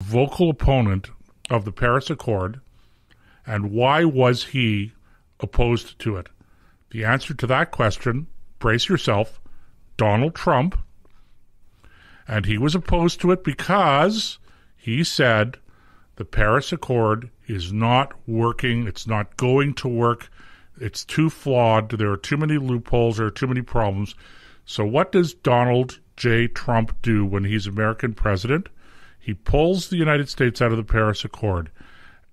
vocal opponent of the Paris Accord, and why was he opposed to it? The answer to that question, brace yourself, Donald Trump. And he was opposed to it because he said the Paris Accord is not working, it's not going to work, it's too flawed, there are too many loopholes, there are too many problems. So what does Donald J. Trump do when he's American president? He pulls the United States out of the Paris Accord.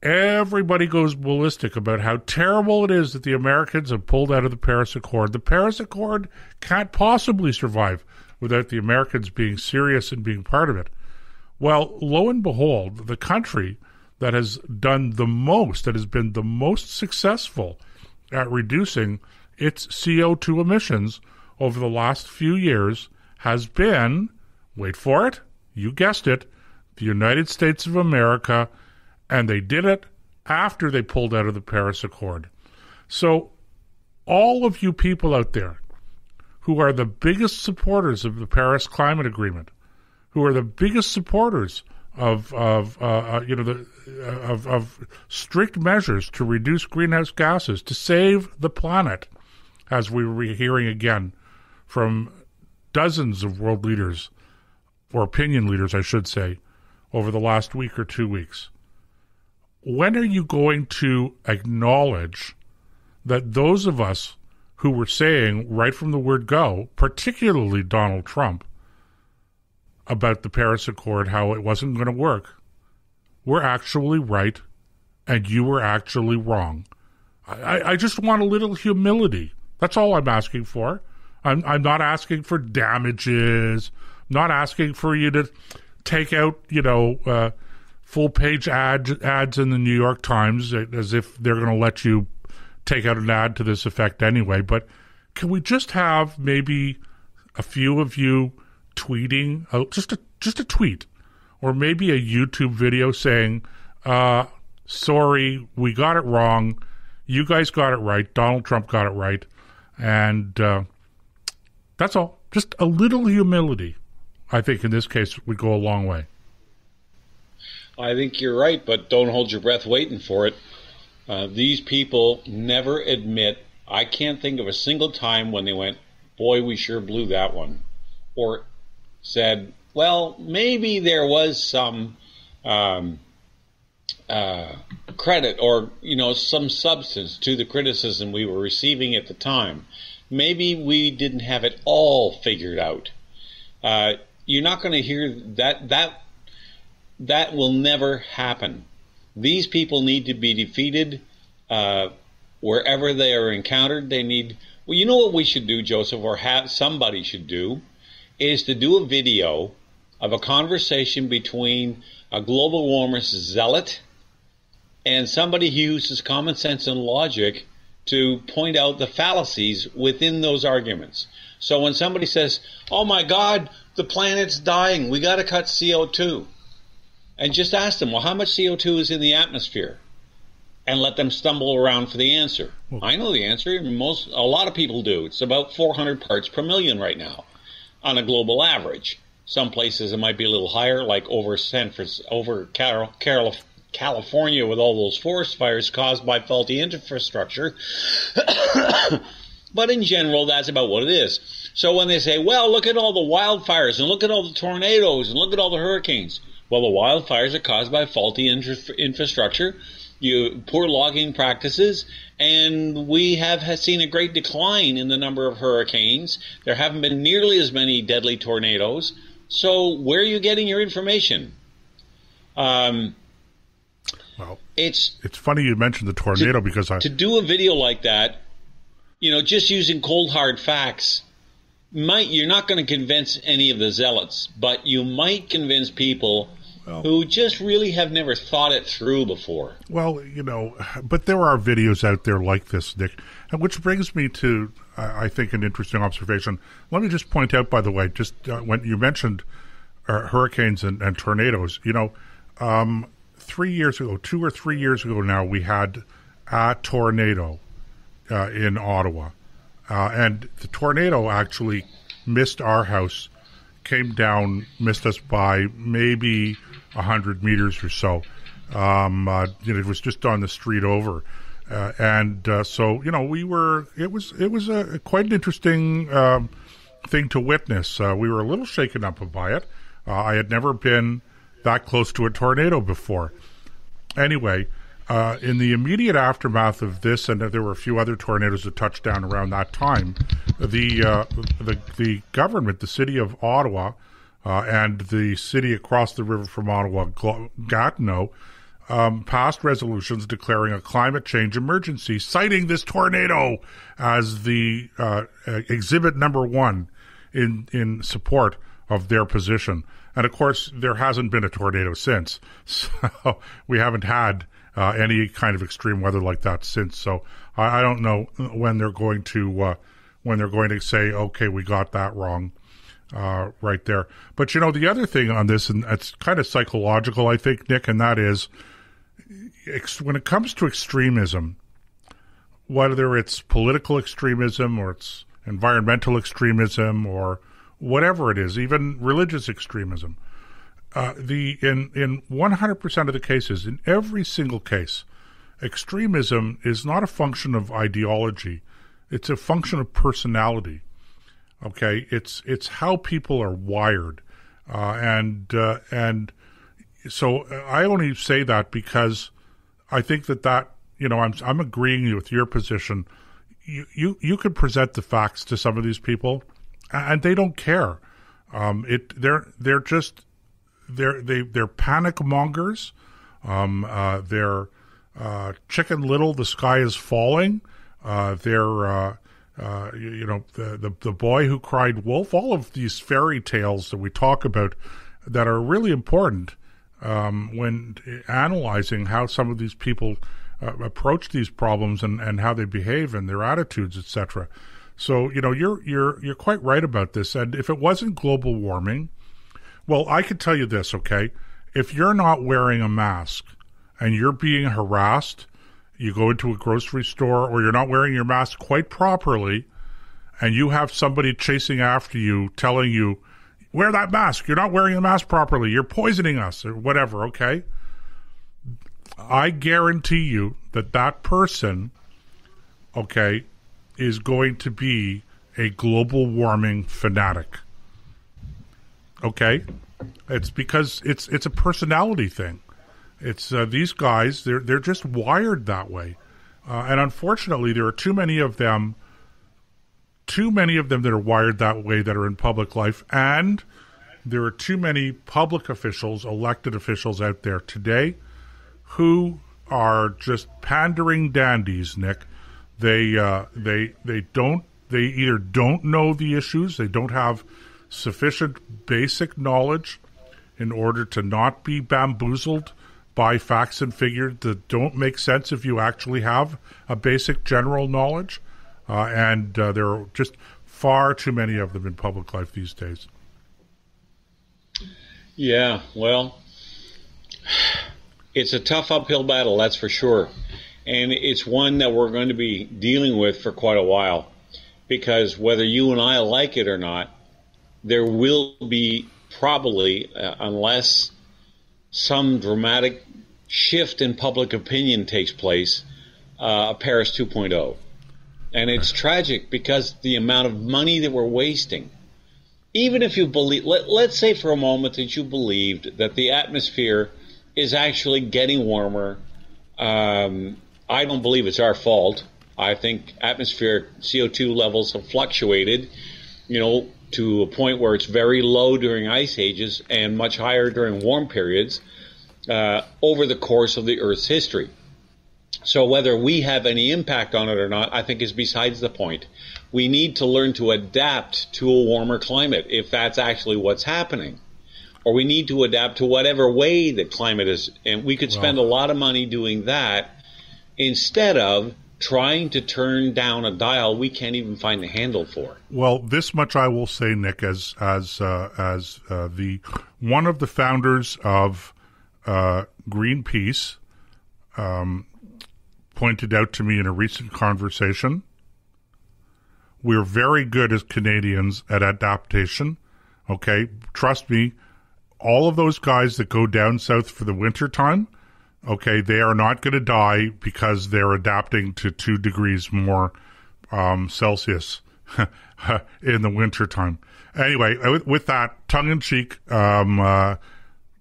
Everybody goes ballistic about how terrible it is that the Americans have pulled out of the Paris Accord. The Paris Accord can't possibly survive without the Americans being serious and being part of it. Well, lo and behold, the country that has done the most, that has been the most successful at reducing its CO2 emissions over the last few years has been, wait for it, you guessed it, the United States of America, and they did it after they pulled out of the Paris Accord. So all of you people out there who are the biggest supporters of the Paris Climate Agreement, who are the biggest supporters of strict measures to reduce greenhouse gases, to save the planet, as we were hearing again from dozens of world leaders, or opinion leaders, I should say, over the last week or 2 weeks. When are you going to acknowledge that those of us who were saying right from the word go, particularly Donald Trump, about the Paris Accord, how it wasn't going to work, we're actually right and you were actually wrong? I just want a little humility. That's all I'm asking for. I'm not asking for damages. I'm not asking for you to take out, full-page ads in the New York Times as if they're going to let you take out an ad to this effect anyway. But can we just have maybe a few of you tweeting, just a tweet, or maybe a YouTube video saying, sorry, we got it wrong. You guys got it right. Donald Trump got it right. And that's all. Just a little humility, I think, in this case, would go a long way. I think you're right, but don't hold your breath waiting for it. These people never admit. I can't think of a single time when they went, boy, we sure blew that one. Or said, well, maybe there was some credit or, some substance to the criticism we were receiving at the time. Maybe we didn't have it all figured out. You're not going to hear that. That will never happen. These people need to be defeated wherever they are encountered. They need. Well, you know what we should do, Joseph, or somebody should do, is to do a video of a conversation between a global warming zealot and somebody who uses common sense and logic to point out the fallacies within those arguments. So when somebody says, oh my God, the planet's dying, we got to cut CO2. And just ask them, well, how much CO2 is in the atmosphere? And let them stumble around for the answer. Well, I know the answer. A lot of people do. It's about 400 parts per million right now on a global average. Some places it might be a little higher, like over California with all those forest fires caused by faulty infrastructure. But in general, that's about what it is. So when they say, well, look at all the wildfires and look at all the tornadoes and look at all the hurricanes. Well, the wildfires are caused by faulty infrastructure, poor logging practices, and we have seen a great decline in the number of hurricanes. There haven't been nearly as many deadly tornadoes. So where are you getting your information? Well, it's funny you mentioned the tornado because to do a video like that, just using cold hard facts, you're not going to convince any of the zealots, but you might convince people who just really have never thought it through before. Well, but there are videos out there like this, Nick, and which brings me to, I think, an interesting observation. Let me just point out, by the way, just when you mentioned hurricanes and tornadoes, 3 years ago, 2 or 3 years ago now, we had a tornado in Ottawa. And the tornado actually missed our house, came down, missed us by maybe 100 meters or so. It was just on the street over. So it was quite an interesting thing to witness. We were a little shaken up by it. I had never been that close to a tornado before. Anyway, in the immediate aftermath of this, and there were a few other tornadoes that touched down around that time, the government, the city of Ottawa, and the city across the river from Ottawa, Gatineau, passed resolutions declaring a climate change emergency, citing this tornado as the exhibit number one in support of their position. And of course, there hasn't been a tornado since, so we haven't had any kind of extreme weather like that since. So I don't know when they're going to say, okay, we got that wrong. Right there. But the other thing on this, and it's kind of psychological, I think, Nick, and that is when it comes to extremism, whether it's political extremism or it's environmental extremism or whatever it is, even religious extremism, in 100% of the cases, in every single case, extremism is not a function of ideology. It's a function of personality. Okay, it's how people are wired, and so I only say that because I think that I'm agreeing with your position. You could present the facts to some of these people, and they don't care. They're panic mongers. They're Chicken Little, the sky is falling. The boy who cried wolf, all of these fairy tales that we talk about that are really important when analyzing how some of these people approach these problems and how they behave and their attitudes, etc. So, you're quite right about this. And if it wasn't global warming, well, I could tell you this, okay? If you're not wearing a mask and you're being harassed, you go into a grocery store, or you're not wearing your mask quite properly, and you have somebody chasing after you, telling you, wear that mask, you're not wearing the mask properly, you're poisoning us, or whatever, okay? I guarantee you that person, okay, is going to be a global warming fanatic. Okay? It's because it's a personality thing. It's these guys, they're just wired that way. And unfortunately, there are too many of them that are wired that way that are in public life, and there are too many public officials, elected officials out there today who are just pandering dandies, Nick. They either don't know the issues, they don't have sufficient basic knowledge in order to not be bamboozled by facts and figures that don't make sense if you actually have a basic general knowledge. And there are just far too many of them in public life these days. Yeah, well, it's a tough uphill battle, that's for sure. And it's one that we're going to be dealing with for quite a while. Because whether you and I like it or not, there will be probably, unless some dramatic shift in public opinion takes place, Paris 2.0. And it's tragic because the amount of money that we're wasting. Even if you believe, let's say for a moment that you believed that the atmosphere is actually getting warmer. I don't believe it's our fault. I think atmospheric CO2 levels have fluctuated, to a point where it's very low during ice ages and much higher during warm periods over the course of the Earth's history. So whether we have any impact on it or not, I think is besides the point. We need to learn to adapt to a warmer climate if that's actually what's happening. Or we need to adapt to whatever way the climate is. And we could spend a lot of money doing that instead of trying to turn down a dial we can't even find the handle for. Well, this much I will say, Nick, as the one of the founders of Greenpeace pointed out to me in a recent conversation, we're very good as Canadians at adaptation, Okay, trust me, all of those guys that go down south for the winter time, okay, they are not going to die because they're adapting to 2 degrees more Celsius in the winter time. Anyway, with that tongue-in-cheek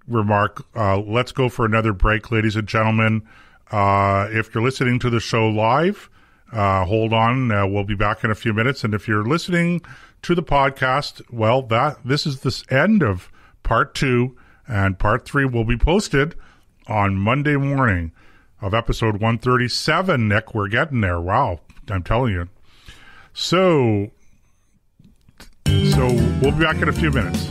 remark, let's go for another break, ladies and gentlemen. If you're listening to the show live, hold on. We'll be back in a few minutes. And if you're listening to the podcast, well, this is the end of part 2, and part 3 will be posted on Monday morning of episode 137. Nick, we're getting there. Wow, I'm telling you. So we'll be back in a few minutes.